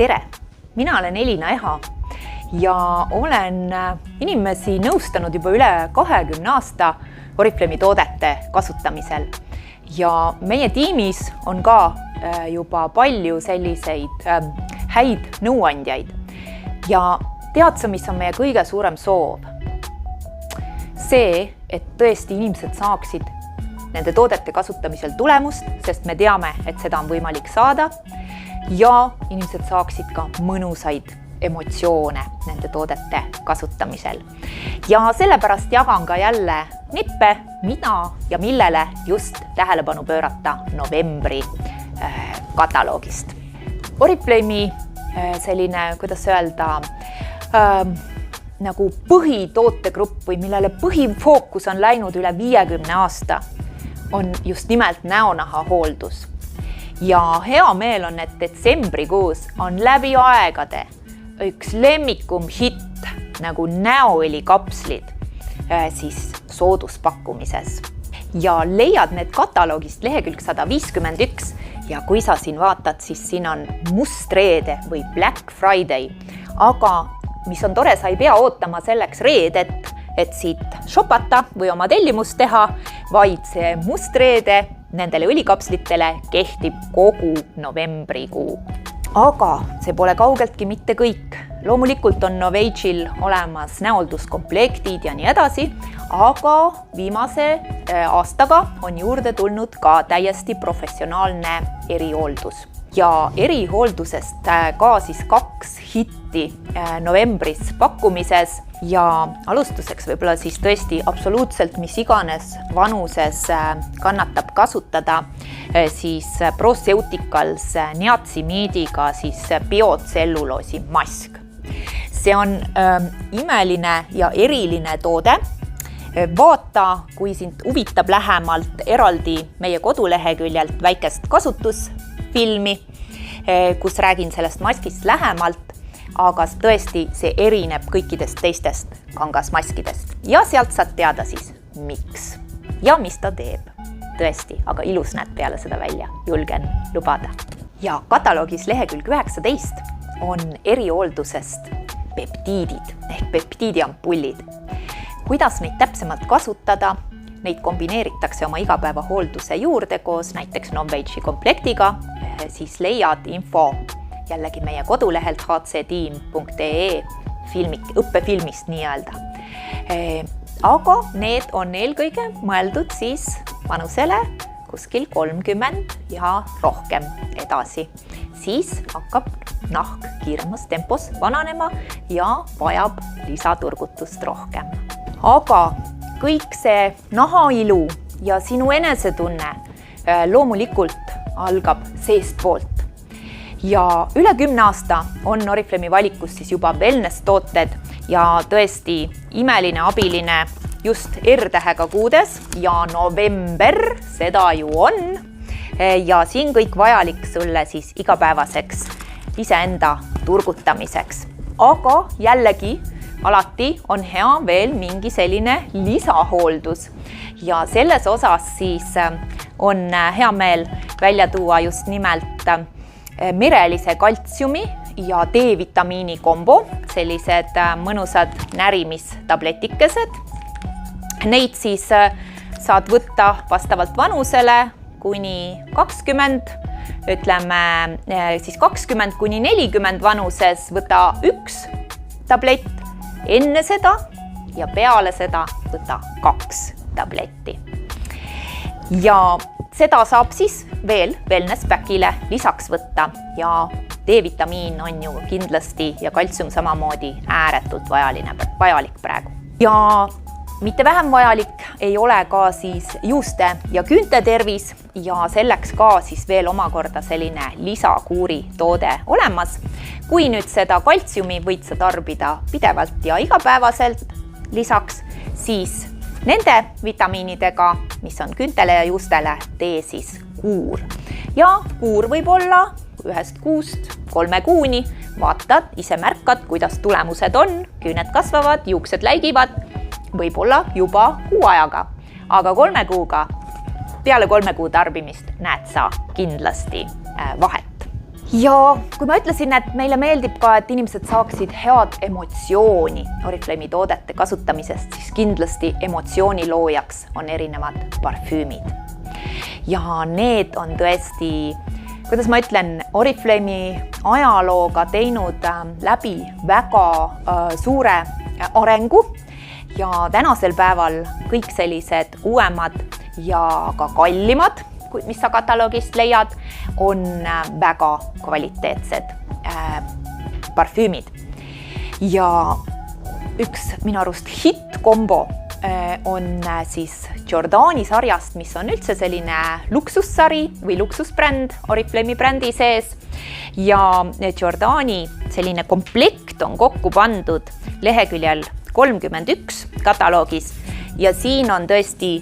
Tere! Mina olen Elina Eha ja olen inimesi nõustanud juba üle 20 aasta Oriflame toodete kasutamisel. Ja meie tiimis on ka juba palju selliseid häid nõuandjaid. Ja tead sa, mis on meie kõige suurem soov? See, et tõesti inimesed saaksid nende toodete kasutamisel tulemust, sest me teame, et seda on võimalik saada ja inimesed saaksid ka mõnusaid emotsioone nende toodete kasutamisel. Ja sellepärast jagan ka jälle nippe, mida ja millele just tähelepanu pöörata novembri kataloogist. Oriflame'i selline, kuidas öelda, nagu põhitootegrupp või millele põhifookus on läinud üle 50 aasta, on just nimelt näonaha hooldus. Ja hea meel on, et detsembrikuus on läbi aegade üks lemmikum hitt nagu näoõlikapslid siis sooduspakkumises. Ja leiad need kataloogist lehekülg 151 ja kui sa siin vaatad, siis siin on mustreede või Black Friday. Aga mis on tore, sa ei pea ootama selleks reedet, et siit shopata või oma tellimust teha, vaid see mustreede nendele õlikapslitele kehtib kogu novembrikuu. Aga see pole kaugeltki mitte kõik. Loomulikult on Novage'il olemas näolduskomplektid ja nii edasi, aga viimase aastaga on juurde tulnud ka täiesti professionaalne erihooldus. Ja erihooldusest ka siis 2 hitti novembris pakkumises ja alustuseks võib-olla siis tõesti absoluutselt mis iganes vanuses kannatab kasutada siis Proceuticals niatsimiidiga siis biotselluloosi mask. See on imeline ja eriline toode. Vaata, kui sind huvitab lähemalt eraldi meie koduleheküljelt väikest kasutusfilmi, kus räägin sellest maskist lähemalt, aga tõesti see erineb kõikidest teistest kangasmaskidest. Ja sealt saad teada siis, miks ja mis ta teeb. Tõesti, aga ilus näed peale seda välja, julgen lubada. Ja kataloogis lehekülg 19 on erihooldusest peptiidid ehk peptiidiampullid. Kuidas neid täpsemalt kasutada? Neid kombineeritakse oma igapäevahoolduse juurde koos näiteks Novage'i komplektiga, siis leiad info jällegi meie kodulehelt hcteam.ee õppefilmist nii-öelda. Aga need on eelkõige mõeldud siis vanusele kuskil 30 ja rohkem edasi. Siis hakkab nahk kiiremas tempos vananema ja vajab lisaturgutust rohkem. Aga kõik see nahailu ja sinu enesetunne loomulikult algab seestpoolt. Ja üle 10 aasta on Oriflame'i valikus siis juba wellness-tooted ja tõesti imeline abiline just R-tähega kuudes ja november seda ju on. Ja siin kõik vajalik sulle siis igapäevaseks iseenda turgutamiseks. Aga jällegi alati on hea veel mingi selline lisahooldus. Ja selles osas siis on hea meel välja tuua just nimelt merelise kaltsiumi ja D-vitamiini kombo, sellised mõnusad närimistabletikesed. Neid siis saad võtta vastavalt vanusele kuni 20, ütleme siis 20 kuni 40 vanuses võta 1 tablett enne seda ja peale seda võta 2 tabletti. Ja seda saab siis veel wellness-packile lisaks võtta ja D-vitamiin on ju kindlasti ja kaltsium samamoodi ääretult vajalik praegu. Ja mitte vähem vajalik ei ole ka siis juuste ja küünte tervis ja selleks ka siis veel omakorda selline lisakuuri toode olemas. Kui nüüd seda kaltsiumi võid sa tarbida pidevalt ja igapäevaselt lisaks, siis nende vitamiinidega, mis on küüntele ja juustele, tee siis kuur. Ja kuur võib olla 1 kuust 3 kuuni, vaatad, ise märkad, kuidas tulemused on, küüned kasvavad, juuksed läigivad, võib-olla juba kuu ajaga, aga 3 kuuga, peale 3 kuu tarbimist näed sa kindlasti vahet. Ja kui ma ütlesin, et meile meeldib ka, et inimesed saaksid head emotsiooni Oriflame'i toodete kasutamisest, siis kindlasti emotsiooni loojaks on erinevad parfüümid. Ja need on tõesti, kuidas ma ütlen, Oriflame'i ajalooga teinud läbi väga suure arengu ja tänasel päeval kõik sellised uuemad ja ka kallimad, mis sa kataloogist leiad, on väga kvaliteetsed parfüümid. Ja üks minu arust hittkombo on siis Giordani sarjast, mis on üldse selline luksussari või luksusbränd Oriflame'i brändi sees. Ja Giordani selline komplekt on kokku pandud leheküljel 31 kataloogis ja siin on tõesti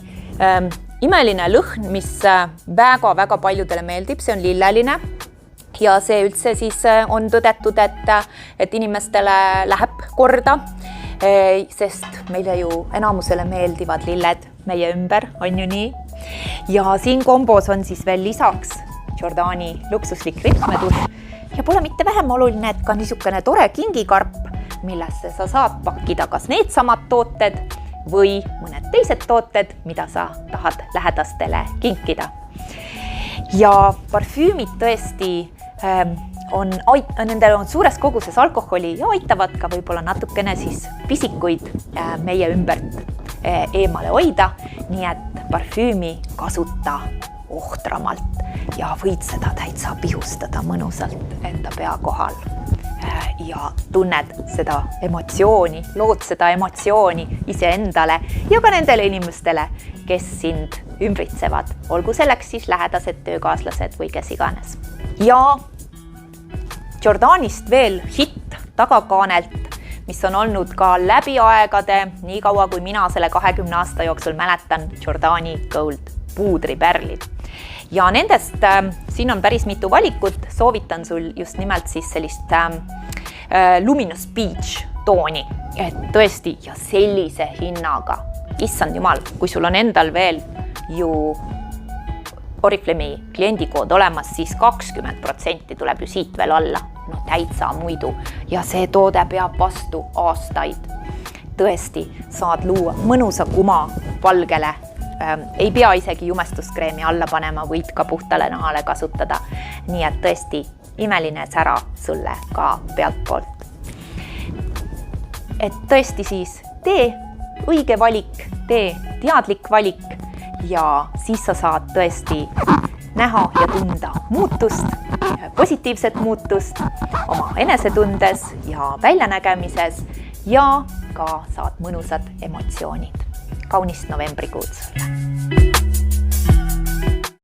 imeline lõhn, mis väga-väga paljudele meeldib, see on lilleline ja see üldse siis on tõdetud, et inimestele läheb korda, sest meile ju enamusele meeldivad lilled meie ümber, on ju nii. Ja siin kombos on siis veel lisaks Giordani luksuslik ripsmedušš ja pole mitte vähem oluline, et ka niisugune tore kingikarp, millesse sa saad pakkida kas needsamad tooted või mõned teised tooted, mida sa tahad lähedastele kinkida. Ja parfüümid tõesti nendel on suures koguses alkoholi ja aitavad ka võib-olla natukene siis pisikuid meie ümbert eemale hoida, nii et parfüümi kasuta ohtramalt ja võid seda täitsa pihustada mõnusalt enda pea kohal. Ja tunned seda emotsiooni, lood seda emotsiooni iseendale ja ka nendele inimestele, kes sind ümbritsevad, olgu selleks siis lähedased, töökaaslased või kes iganes. Ja Giordanist veel hitt tagakaanelt, mis on olnud ka läbi aegade, nii kaua kui mina selle 20 aasta jooksul mäletan, Giordani Gold puudripärlid. Ja nendest siin on päris mitu valikut, soovitan sul just nimelt siis sellist Luminous Beach tooni, et tõesti ja sellise hinnaga, issand jumal, kui sul on endal veel ju Oriflame'i kliendikood olemas, siis 20% tuleb ju siit veel alla, no täitsa muidu ja see toode peab vastu aastaid. Tõesti saad luua mõnusa kuma valgele, ei pea isegi jumestuskreemi alla panema, võid ka puhtale nahale kasutada, nii et tõesti imeline sära sulle ka pealtpoolt. Et tõesti siis tee õige valik, tee teadlik valik ja siis sa saad tõesti näha ja tunda muutust, positiivset muutust oma enesetundes ja väljanägemises ja ka saad mõnusad emotsioonid. Kaunist novembrikuud sulle!